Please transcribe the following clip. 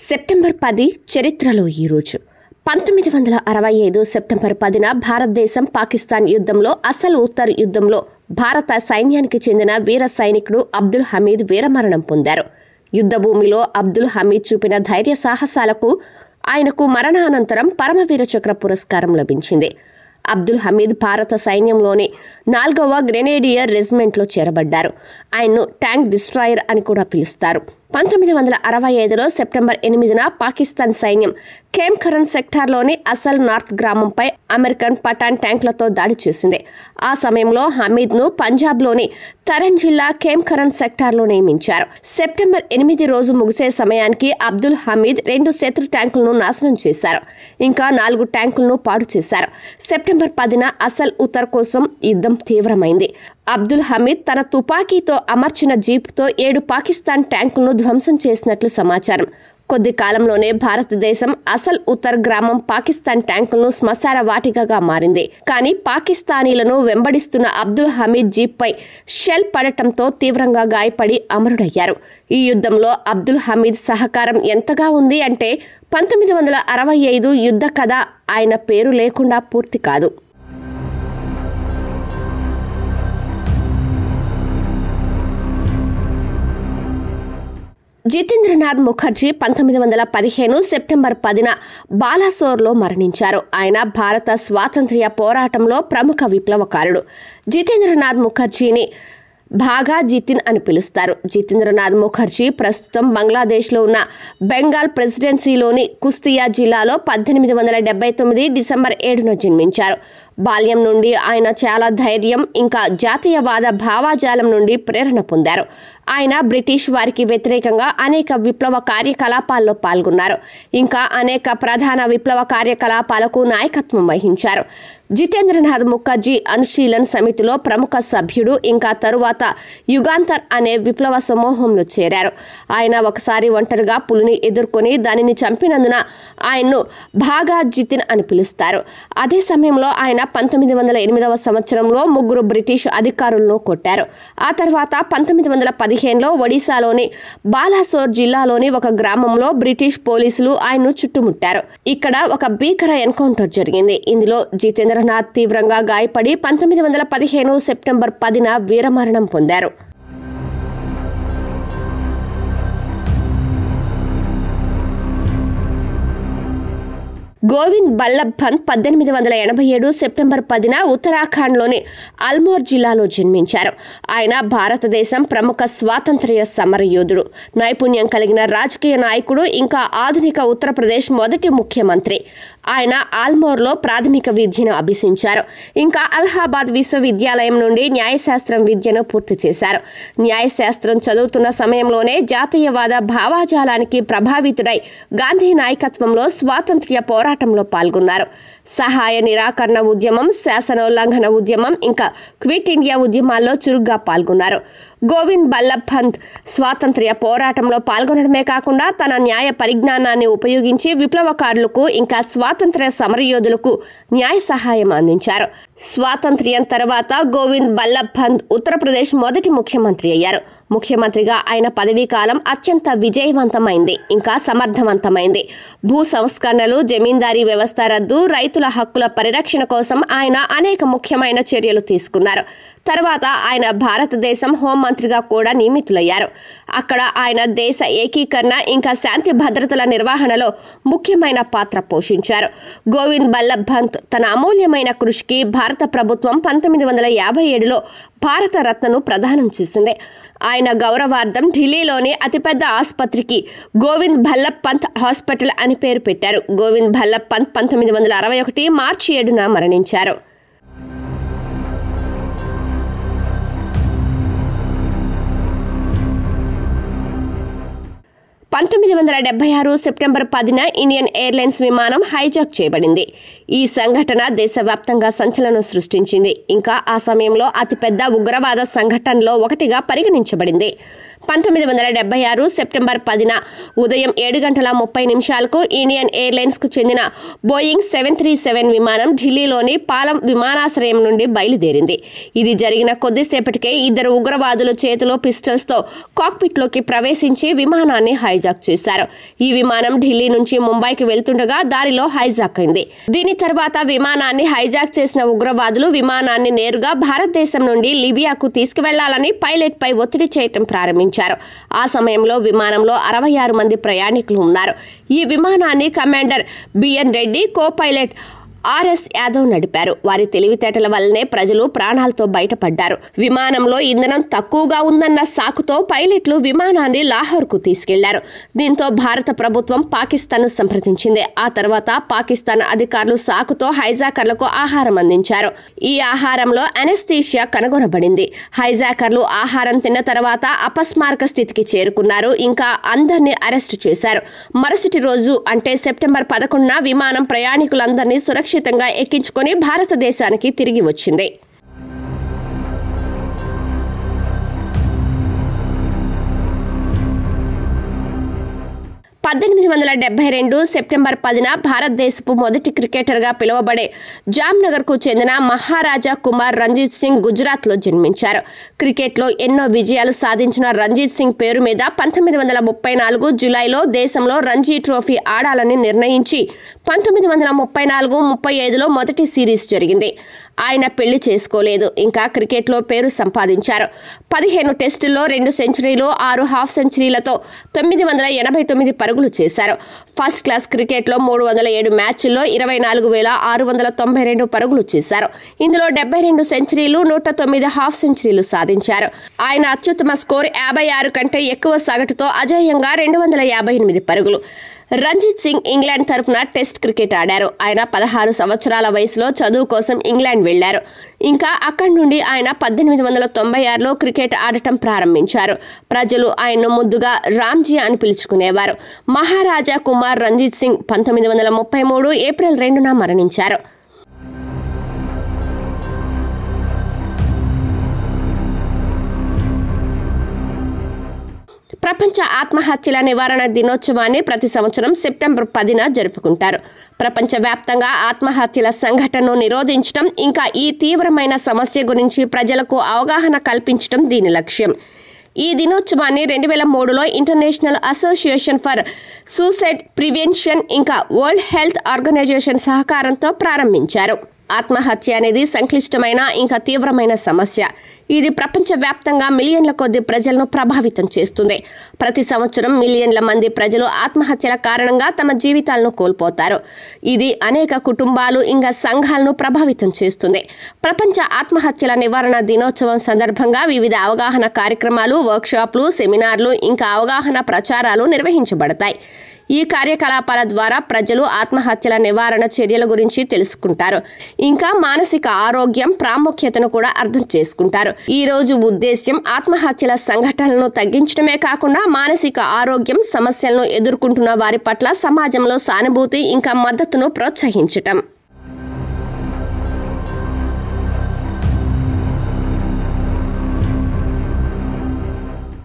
September 10 చరిత్రలో ఈరోజు 1965 September 10న భారతదేశం పాకిస్తాన్ యుద్ధంలో అసల్ ఉత్తర్ యుద్ధంలో భారత సైన్యానికి చెందిన వీర సైనికుడు అబ్దుల్ హమీద్ వీరమరణం పొందారు. యుద్ధభూమిలో అబ్దుల్ హమీద్ చూపిన ధైర్య సాహసాలకు ఆయనకు మరణానంతరం పరమవీర చక్ర పురస్కారం లభించింది. అబ్దుల్ హమీద్ భారత సైన్యంలోని 4వ గ్రెనేడియర్ రెజిమెంట్లో చేరబడ్డారు. ఆయన్ను ట్యాంక్ డిస్ట్రాయర్ అని కూడా పిలుస్తారు. 1965లో సెప్టెంబర్ 8న పాకిస్తాన్ సైన్యం ఖేమ్కరన్ సెక్టార్లోని అసల్ నార్త్ గ్రామంపై అమెరికన్ పఠాన్ ట్యాంకులతో దాడి చేసింది. ఆ సమయంలో హమీద్ను పంజాబ్లోని తరణ్ జిల్లా ఖేమ్కరన్ సెక్టార్లో నియమించారు. సెప్టెంబర్ 8 రోజు ముగిసే సమయానికి అబ్దుల్ హమీద్ 2 శత్రు ట్యాంకులను నాశనం చేశారు. ఇంకా 4 ట్యాంకులను పాడు చేశారు. సెప్టెంబర్ 10న అసల్ ఉత్తర్ కోసం యుద్ధం తీవ్రమైంది. అబ్దుల్ హమీద్ తన తుపాకీతో అమర్చిన జీపుతో 7 పాకిస్తాన్ ట్యాంకులను ధ్వంసం చేసినట్లు సమాచారం. కొద్ది కాలంలోనే భారతదేశం అసల్ ఉత్తర్ గ్రామం పాకిస్తాన్ ట్యాంకులను శ్మశాన వాటికగా మారింది. కానీ పాకిస్తానీలను వెంబడిస్తున్న అబ్దుల్ హమీద్ జీప్పై షెల్ పడటంతో తీవ్రంగా గాయపడి అమరుడయ్యారు. ఈ యుద్ధంలో అబ్దుల్ హమీద్ సహకారం ఎంతగా ఉంది అంటే 1965 యుద్ధ కథ ఆయన పేరు లేకుండా పూర్తి కాదు. జితేంద్రనాథ్ ముఖర్జీ 1915 సెప్టెంబర్ 10న బాలాసోర్లో మరణించారు. ఆయన భారత స్వాతంత్ర్య పోరాటంలో ప్రముఖ విప్లవకారుడు. జితేంద్రనాథ్ ముఖర్జీని భాగా జితిన్ అని పిలుస్తారు. జితేంద్రనాథ్ ముఖర్జీ ప్రస్తుతం బంగ్లాదేశ్లో ఉన్న బెంగాల్ ప్రెసిడెన్సీలోని కుస్తియా జిల్లాలో 1879 డిసెంబర్ 7న జన్మించారు. బాల్యం నుండి ఆయన చాలా ధైర్యం ఇంకా జాతీయవాద భావాజాలం నుండి ప్రేరణ పొందారు. ఆయన బ్రిటిష్ వారికి వ్యతిరేకంగా అనేక విప్లవ కార్యకలాపాల్లో పాల్గొన్నారు. ఇంకా అనేక ప్రధాన విప్లవ కార్యకలాపాలకు నాయకత్వం వహించారు. జితేంద్రనాథ్ ముఖర్జీ అనుశీలన్ సమితిలో ప్రముఖ సభ్యుడు. ఇంకా తరువాత యుగాంతర్ అనే విప్లవ సమూహంలో చేరారు. ఆయన ఒకసారి ఒంటరిగా పులిని ఎదుర్కొని దానిని చంపినందున ఆయన్ను భాగా జితిన్ అని పిలుస్తారు. అదే సమయంలో ఆయన 1908వ సంవత్సరంలో 3 బ్రిటిష్ అధికారులను కొట్టారు. ఆ తర్వాత 1915లో ఒడిశాలోని బాలాసోర్ జిల్లాలోని ఒక గ్రామంలో బ్రిటిష్ పోలీసులు ఆయన్ను చుట్టుముట్టారు. ఇక్కడ ఒక భీకర ఎన్కౌంటర్ జరిగింది. ఇందులో జితేంద్రనాథ్ తీవ్రంగా గాయపడి 1915 సెప్టెంబర్ 10న వీరమరణం పొందారు. గోవింద్ బల్లభ్ పంత్ 1887 సెప్టెంబర్ 10న ఉత్తరాఖండ్లోని అల్మోర్ జిల్లాలో జన్మించారు. ఆయన భారతదేశం ప్రముఖ స్వాతంత్ర్య సమరయోధుడు, నైపుణ్యం కలిగిన రాజకీయ నాయకుడు, ఇంకా ఆధునిక ఉత్తరప్రదేశ్ మొదటి ముఖ్యమంత్రి. ఆయన ఆల్మోర్లో ప్రాథమిక విద్యను అభ్యసించారు. ఇంకా అలహాబాద్ విశ్వవిద్యాలయం నుండి న్యాయశాస్త్రం విద్యను పూర్తి చేశారు. న్యాయశాస్త్రం చదువుతున్న సమయంలోనే జాతీయవాద భావాజాలానికి ప్రభావితుడై గాంధీ నాయకత్వంలో స్వాతంత్ర్య పోరాటంలో పాల్గొన్నారు. సహాయ నిరాకరణ ఉద్యమం, శాసనోల్లంఘన ఉద్యమం, ఇంకా క్విట్ ఇండియా ఉద్యమాల్లో చురుగ్గా పాల్గొన్నారు. గోవింద్ బల్లభ్ పంత్ స్వాతంత్ర్య పోరాటంలో పాల్గొనడమే కాకుండా తన న్యాయ పరిజ్ఞానాన్ని ఉపయోగించి విప్లవకారులకు ఇంకా స్వాతంత్ర్య సమరయోధులకు న్యాయ సహాయం అందించారు. స్వాతంత్ర్యం తర్వాత గోవింద్ బల్లభ్ పంత్ ఉత్తరప్రదేశ్ మొదటి ముఖ్యమంత్రి అయ్యారు. ముఖ్యమంత్రిగా ఆయన పదవీ కాలం అత్యంత విజయవంతమైంది, ఇంకా సమర్థవంతమైంది. భూ సంస్కరణలు, జమీందారీ వ్యవస్థ రద్దు, రైతుల హక్కుల పరిరక్షణ కోసం ఆయన అనేక ముఖ్యమైన చర్యలు తీసుకున్నారు. తర్వాత ఆయన భారతదేశం హోంమంత్రిగా కూడా నియమితులయ్యారు. అక్కడ ఆయన దేశ ఏకీకరణ ఇంకా శాంతి భద్రతల నిర్వహణలో ముఖ్యమైన పాత్ర పోషించారు. గోవింద్ బల్లభ్ పంత్ తన అమూల్యమైన కృషికి భారత ప్రభుత్వం 1957లో భారత రత్నను ప్రదానం చేసింది. ఆయన గౌరవార్థం ఢిల్లీలోని అతిపెద్ద ఆసుపత్రికి గోవింద్ బల్లభ్ పంత్ హాస్పిటల్ అని పేరు పెట్టారు. గోవింద్ బల్లభ్ పంత్ 1961 మార్చి 7న మరణించారు. 1976 సెప్టెంబర్ 10న ఇండియన్ ఎయిర్లైన్స్ విమానం హైజాక్ చేయబడింది. ఈ సంఘటన దేశవ్యాప్తంగా సంచలనం సృష్టించింది. ఇంకా ఆ సమయంలో అతిపెద్ద ఉగ్రవాద సంఘటనలో ఒకటిగా పరిగణించబడింది. 1976 సెప్టెంబర్ 10న ఉదయం 7:30 ఇండియన్ ఎయిర్లైన్స్ కు చెందిన బోయింగ్ 737 విమానం ఢిల్లీలోని పాలం విమానాశ్రయం నుండి బయలుదేరింది. ఇది జరిగిన కొద్దిసేపటికే 2 ఉగ్రవాదుల చేతిలో పిస్టల్స్ తో కాక్పిట్ లోకి ప్రవేశించి విమానాన్ని హైజాక్ హైజాక్ చేశారు. ఈ విమానం ఢిల్లీ నుంచి ముంబైకి వెళ్తుండగా దారిలో హైజాక్ అయింది. దీని తర్వాత విమానాన్ని హైజాక్ చేసిన ఉగ్రవాదులు విమానాన్ని నేరుగా భారతదేశం నుండి లిబియాకు తీసుకువెళ్లాలని పైలట్ పై ఒత్తిడి చేయటం ప్రారంభించారు. ఆ సమయంలో విమానంలో 66 మంది ప్రయాణికులు ఉన్నారు. ఈ విమానాన్ని commander BN Reddy, copilot RS Yadav నడిపారు. వారి తెలివితేటల వల్లనే ప్రజలు ప్రాణాలతో బయటపడ్డారు. విమానంలో ఇంధనం తక్కువగా ఉందన్న సాకుతో పైలట్లు విమానాన్ని లాహోర్కు తీసుకెళ్లారు. దీంతో భారత ప్రభుత్వం పాకిస్తాన్ను సంప్రదించింది. ఆ తర్వాత పాకిస్తాన్ అధికారులు సాకుతో హైజాకర్లకు ఆహారం అందించారు. ఈ ఆహారంలో అనెస్థీషియా కనుగొనబడింది. హైజాకర్లు ఆహారం తిన్న తర్వాత అపస్మారక స్థితికి చేరుకున్నారు. ఇంకా అందరినీ అరెస్టు చేశారు. మరుసటి రోజు అంటే సెప్టెంబర్ 11న విమానం ప్రయాణికులందరినీ సురక్షితంగా ఎక్కించుకొని భారతదేశానికి తిరిగి వచ్చింది. 1872 సెప్టెంబర్ 10న భారతదేశపు మొదటి క్రికెటర్గా పిలువబడే జామ్నగర్కు చెందిన మహారాజా కుమార్ రంజిత్ సింగ్ గుజరాత్లో జన్మించారు. క్రికెట్లో ఎన్నో విజయాలు సాధించిన రంజిత్ సింగ్ పేరు మీద 1934 జూలైలో దేశంలో రంజీ ట్రోఫీ ఆడాలని నిర్ణయించి 1934-35లో మొదటి సిరీస్ జరిగింది. ఆయన పెళ్లి చేసుకోలేదు. ఇంకా క్రికెట్లో పేరు సంపాదించారు. 15 టెస్టుల్లో 2 సెంచరీలు, 6 హాఫ్ సెంచరీలతో 989 పరుగులు చేశారు. ఫస్ట్ క్లాస్ క్రికెట్లో 307 మ్యాచ్ల్లో 24,692 పరుగులు చేశారు. ఇందులో 72 సెంచరీలు, 109 హాఫ్ సెంచరీలు సాధించారు. ఆయన అత్యుత్తమ స్కోర్ 56 కంటే ఎక్కువ సగటుతో అజేయంగా 258 పరుగులు. రంజిత్ సింగ్ ఇంగ్లాండ్ తరపున టెస్ట్ క్రికెట్ ఆడారు. ఆయన 16 సంవత్సరాల వయసులో చదువు కోసం ఇంగ్లాండ్ వెళ్లారు. ఇంకా అక్కడి నుండి ఆయన 1896లో క్రికెట్ ఆడటం ప్రారంభించారు. ప్రజలు ఆయన్ను ముద్దుగా రామ్జీ అని పిలుచుకునేవారు. మహారాజా కుమార్ రంజిత్ సింగ్ 1933 ఏప్రిల్ 2న మరణించారు. ప్రపంచ ఆత్మహత్యల నివారణ దినోత్సవాన్ని ప్రతి సంవత్సరం సెప్టెంబర్ 10న జరుపుకుంటారు. ప్రపంచవ్యాప్తంగా ఆత్మహత్యల సంఘటనను నిరోధించడం, ఇంకా ఈ తీవ్రమైన సమస్య గురించి ప్రజలకు అవగాహన కల్పించడం దీని లక్ష్యం. ఈ దినోత్సవాన్ని 2003లో international association for suicide prevention ఇంకా వరల్డ్ హెల్త్ ఆర్గనైజేషన్ సహకారంతో ప్రారంభించారు. ఆత్మహత్య అనేది సంక్లిష్టమైన ఇంకా తీవ్రమైన సమస్య. ఇది ప్రపంచవ్యాప్తంగా మిలియన్ల కొద్ది ప్రజలను ప్రభావితం చేస్తుంది. ప్రతి సంవత్సరం మిలియన్ల మంది ప్రజలు ఆత్మహత్యల కారణంగా తమ జీవితాలను కోల్పోతారు. ఇది అనేక కుటుంబాలు ఇంకా సంఘాలను ప్రభావితం చేస్తుంది. ప్రపంచ ఆత్మహత్యల నివారణ దినోత్సవం సందర్భంగా వివిధ అవగాహన కార్యక్రమాలు, వర్క్షాప్లు, సెమినార్లు ఇంకా అవగాహన ప్రచారాలు నిర్వహించబడతాయి. ఈ కార్యకలాపాల ద్వారా ప్రజలు ఆత్మహత్యల నివారణ చర్యల గురించి తెలుసుకుంటారు. ఇంకా మానసిక ఆరోగ్యం ప్రాముఖ్యతను కూడా అర్థం చేసుకుంటారు. ఈ రోజు ఉద్దేశ్యం ఆత్మహత్యల సంఘటనలను తగ్గించడమే కాకుండా మానసిక ఆరోగ్యం సమస్యలను ఎదుర్కొంటున్న వారి పట్ల సమాజంలో సానుభూతి ఇంకా మద్దతును ప్రోత్సహించటం.